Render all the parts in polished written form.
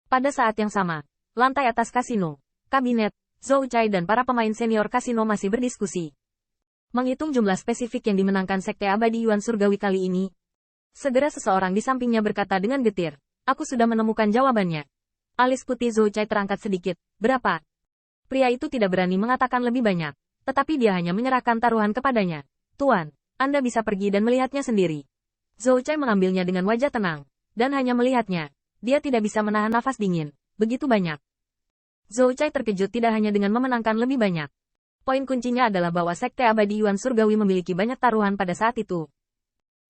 Pada saat yang sama, lantai atas kasino, kabinet, Zhou Chai dan para pemain senior kasino masih berdiskusi. Menghitung jumlah spesifik yang dimenangkan Sekte Abadi Yuan Surgawi kali ini. Segera seseorang di sampingnya berkata dengan getir, "Aku sudah menemukan jawabannya." Alis putih Zhou Chai terangkat sedikit, "Berapa?" Pria itu tidak berani mengatakan lebih banyak, tetapi dia hanya menyerahkan taruhan kepadanya. "Tuan, Anda bisa pergi dan melihatnya sendiri." Zhou Chai mengambilnya dengan wajah tenang, dan hanya melihatnya. Dia tidak bisa menahan nafas dingin. Begitu banyak. Zhou Chai terkejut tidak hanya dengan memenangkan lebih banyak. Poin kuncinya adalah bahwa Sekte Abadi Yuan Surgawi memiliki banyak taruhan pada saat itu.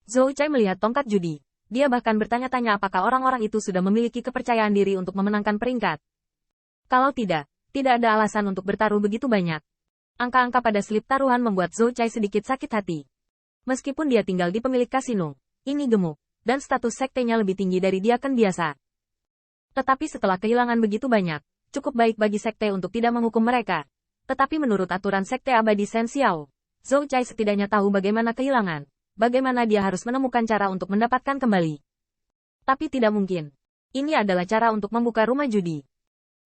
Zhou Chai melihat tongkat judi. Dia bahkan bertanya-tanya apakah orang-orang itu sudah memiliki kepercayaan diri untuk memenangkan peringkat. Kalau tidak ada alasan untuk bertaruh begitu banyak. Angka-angka pada slip taruhan membuat Zhou Chai sedikit sakit hati. Meskipun dia tinggal di pemilik kasino, ini gemuk, dan status sektenya lebih tinggi dari diaken biasa. Tetapi setelah kehilangan begitu banyak, cukup baik bagi sekte untuk tidak menghukum mereka. Tetapi menurut aturan Sekte Abadi Shen Xiao, Zhou Chai setidaknya tahu bagaimana kehilangan, bagaimana dia harus menemukan cara untuk mendapatkan kembali. Tapi tidak mungkin. Ini adalah cara untuk membuka rumah judi.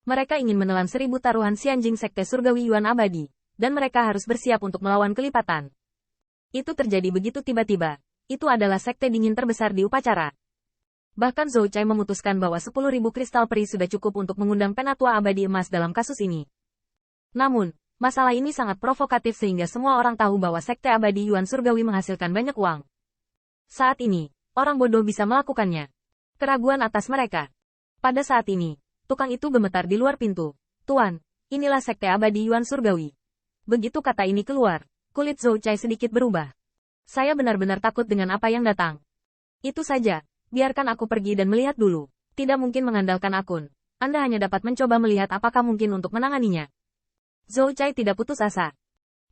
Mereka ingin menelan 1000 taruhan Xianjing Sekte Surgawi Yuan Abadi, dan mereka harus bersiap untuk melawan kelipatan. Itu terjadi begitu tiba-tiba. Itu adalah sekte dingin terbesar di upacara. Bahkan Zhou Chai memutuskan bahwa 10.000 kristal peri sudah cukup untuk mengundang penatua abadi emas dalam kasus ini. Namun, masalah ini sangat provokatif sehingga semua orang tahu bahwa Sekte Abadi Yuan Surgawi menghasilkan banyak uang. Saat ini, orang bodoh bisa melakukannya. Keraguan atas mereka. Pada saat ini, tukang itu gemetar di luar pintu. "Tuan, inilah Sekte Abadi Yuan Surgawi." Begitu kata ini keluar, kulit Zhou Chai sedikit berubah. "Saya benar-benar takut dengan apa yang datang. Itu saja, biarkan aku pergi dan melihat dulu. Tidak mungkin mengandalkan akun. Anda hanya dapat mencoba melihat apakah mungkin untuk menanganinya." Zhou Chai tidak putus asa.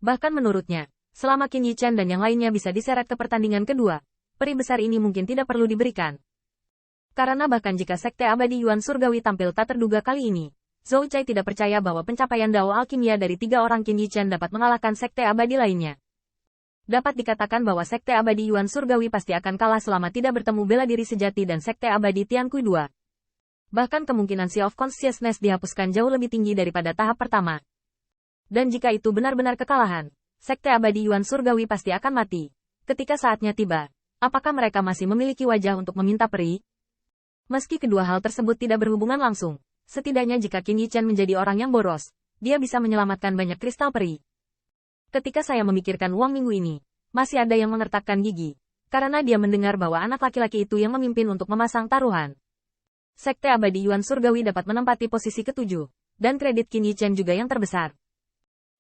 Bahkan menurutnya, selama Qin Yichen dan yang lainnya bisa diseret ke pertandingan kedua, peri besar ini mungkin tidak perlu diberikan. Karena bahkan jika Sekte Abadi Yuan Surgawi tampil tak terduga kali ini, Zhou Chai tidak percaya bahwa pencapaian Dao Alkimia dari 3 orang Qin Yichen dapat mengalahkan Sekte Abadi lainnya. Dapat dikatakan bahwa Sekte Abadi Yuan Surgawi pasti akan kalah selama tidak bertemu bela diri sejati dan Sekte Abadi Tianqi II. Bahkan kemungkinan Sea of Consciousness dihapuskan jauh lebih tinggi daripada tahap pertama. Dan jika itu benar-benar kekalahan, Sekte Abadi Yuan Surgawi pasti akan mati. Ketika saatnya tiba, apakah mereka masih memiliki wajah untuk meminta peri? Meski kedua hal tersebut tidak berhubungan langsung, setidaknya jika Qin Yichen menjadi orang yang boros, dia bisa menyelamatkan banyak kristal peri. Ketika saya memikirkan uang minggu ini, masih ada yang mengertakkan gigi, karena dia mendengar bahwa anak laki-laki itu yang memimpin untuk memasang taruhan. Sekte Abadi Yuan Surgawi dapat menempati posisi ke-7, dan kredit Qin Yichen juga yang terbesar.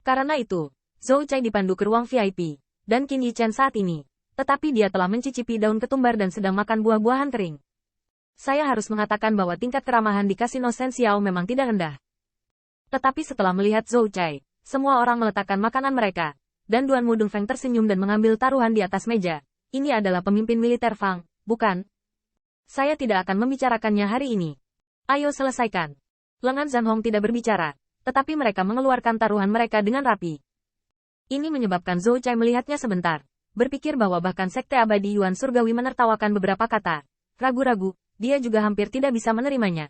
Karena itu, Zhou Chai dipandu ke ruang VIP, dan Qin Yichen saat ini, tetapi dia telah mencicipi daun ketumbar dan sedang makan buah-buahan kering. Saya harus mengatakan bahwa tingkat keramahan di kasino Shen Xiao memang tidak rendah. Tetapi setelah melihat Zhou Chai, semua orang meletakkan makanan mereka, dan Duan Mudung Feng tersenyum dan mengambil taruhan di atas meja. "Ini adalah pemimpin militer Fang, bukan? Saya tidak akan membicarakannya hari ini. Ayo selesaikan." Lengan Zhan Hong tidak berbicara, tetapi mereka mengeluarkan taruhan mereka dengan rapi. Ini menyebabkan Zhou Chai melihatnya sebentar, berpikir bahwa bahkan Sekte Abadi Yuan Surgawi menertawakan beberapa kata. Ragu-ragu, dia juga hampir tidak bisa menerimanya.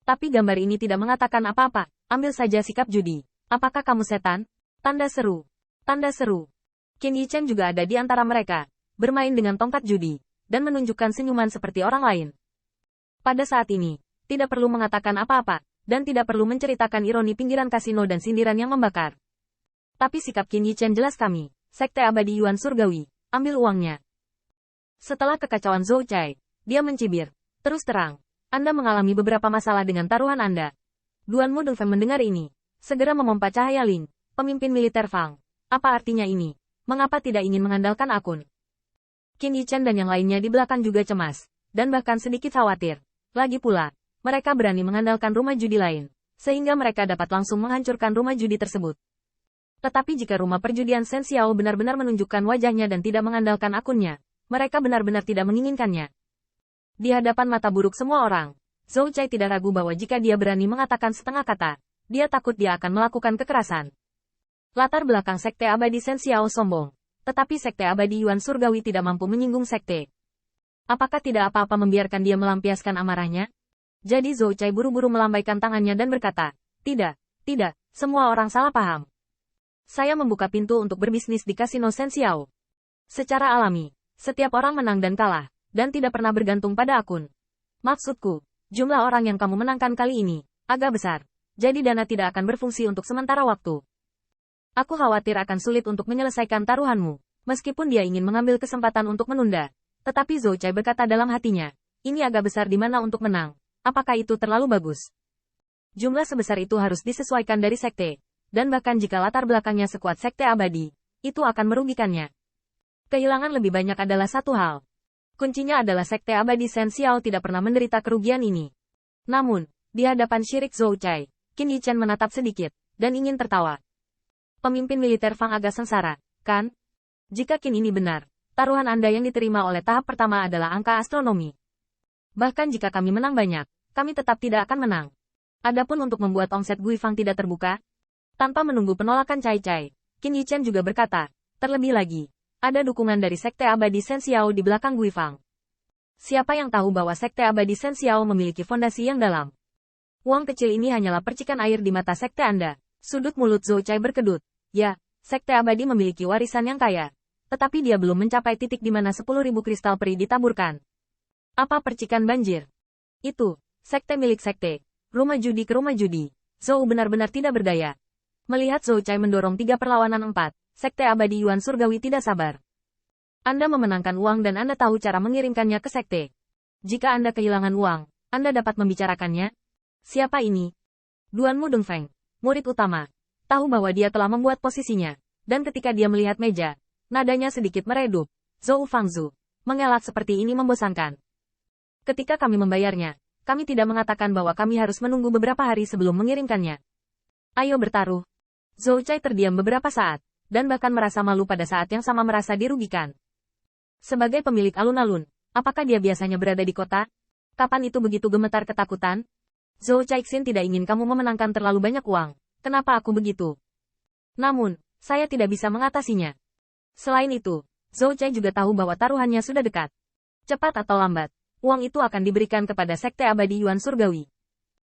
Tapi gambar ini tidak mengatakan apa-apa, ambil saja sikap judi. "Apakah kamu setan?" Tanda seru. Tanda seru. Qin Yichen juga ada di antara mereka, bermain dengan tongkat judi, dan menunjukkan senyuman seperti orang lain. Pada saat ini, tidak perlu mengatakan apa-apa, dan tidak perlu menceritakan ironi pinggiran kasino dan sindiran yang membakar. Tapi sikap Qin Yichen jelas kami, Sekte Abadi Yuan Surgawi, ambil uangnya. Setelah kekacauan Zhou Chai, dia mencibir. "Terus terang, Anda mengalami beberapa masalah dengan taruhan Anda." Duan Mudong Feng mendengar ini. Segera memompa cahaya Ling, pemimpin militer Fang. "Apa artinya ini? Mengapa tidak ingin mengandalkan akun?" Qin Yichen dan yang lainnya di belakang juga cemas, dan bahkan sedikit khawatir. Lagi pula, mereka berani mengandalkan rumah judi lain, sehingga mereka dapat langsung menghancurkan rumah judi tersebut. Tetapi jika rumah perjudian Shen Xiao benar-benar menunjukkan wajahnya dan tidak mengandalkan akunnya, mereka benar-benar tidak menginginkannya. Di hadapan mata buruk semua orang, Zhou Chai tidak ragu bahwa jika dia berani mengatakan setengah kata, dia takut dia akan melakukan kekerasan. Latar belakang Sekte Abadi Shen Xiao sombong, tetapi Sekte Abadi Yuan Surgawi tidak mampu menyinggung sekte. Apakah tidak apa-apa membiarkan dia melampiaskan amarahnya? Jadi Zhou Cai buru-buru melambaikan tangannya dan berkata, tidak, tidak, semua orang salah paham. Saya membuka pintu untuk berbisnis di kasino Shen Xiao. Secara alami, setiap orang menang dan kalah, dan tidak pernah bergantung pada akun. Maksudku, jumlah orang yang kamu menangkan kali ini, agak besar. Jadi dana tidak akan berfungsi untuk sementara waktu. Aku khawatir akan sulit untuk menyelesaikan taruhanmu. Meskipun dia ingin mengambil kesempatan untuk menunda. Tetapi Zhou Cai berkata dalam hatinya, ini agak besar di mana untuk menang. Apakah itu terlalu bagus? Jumlah sebesar itu harus disesuaikan dari sekte. Dan bahkan jika latar belakangnya sekuat sekte abadi, itu akan merugikannya. Kehilangan lebih banyak adalah satu hal. Kuncinya adalah sekte abadi Shen Xiao tidak pernah menderita kerugian ini. Namun, di hadapan syirik Zhou Cai, Qin Yichen menatap sedikit, dan ingin tertawa. Pemimpin militer Fang agak sengsara, kan? Jika Qin ini benar, taruhan Anda yang diterima oleh tahap pertama adalah angka astronomi. Bahkan jika kami menang banyak, kami tetap tidak akan menang. Adapun untuk membuat omset Gui Fang tidak terbuka, tanpa menunggu penolakan Cai Cai, Qin Yichen juga berkata, terlebih lagi, ada dukungan dari sekte abadi Shen Xiao di belakang Gui Fang. Siapa yang tahu bahwa sekte abadi Shen Xiao memiliki fondasi yang dalam? Uang kecil ini hanyalah percikan air di mata sekte Anda. Sudut mulut Zhou Cai berkedut. Ya, sekte abadi memiliki warisan yang kaya. Tetapi dia belum mencapai titik di mana 10.000 kristal peri ditaburkan. Apa percikan banjir? Itu, sekte milik sekte. Rumah judi ke rumah judi. Zhou benar-benar tidak berdaya. Melihat Zhou Cai mendorong 3 perlawanan 4, sekte abadi Yuan Surgawi tidak sabar. Anda memenangkan uang dan Anda tahu cara mengirimkannya ke sekte. Jika Anda kehilangan uang, Anda dapat membicarakannya. Siapa ini? Duan Mu Dongfeng, murid utama. Tahu bahwa dia telah membuat posisinya. Dan ketika dia melihat meja, nadanya sedikit meredup. Zhou Fangzu, mengelak seperti ini membosankan. Ketika kami membayarnya, kami tidak mengatakan bahwa kami harus menunggu beberapa hari sebelum mengirimkannya. Ayo bertaruh. Zhou Cai terdiam beberapa saat, dan bahkan merasa malu pada saat yang sama merasa dirugikan. Sebagai pemilik alun-alun, apakah dia biasanya berada di kota? Kapan itu begitu gemetar ketakutan? Zhou Caixin tidak ingin kamu memenangkan terlalu banyak uang. Kenapa aku begitu? Namun, saya tidak bisa mengatasinya. Selain itu, Zhou Cai juga tahu bahwa taruhannya sudah dekat. Cepat atau lambat, uang itu akan diberikan kepada sekte abadi Yuan Surgawi.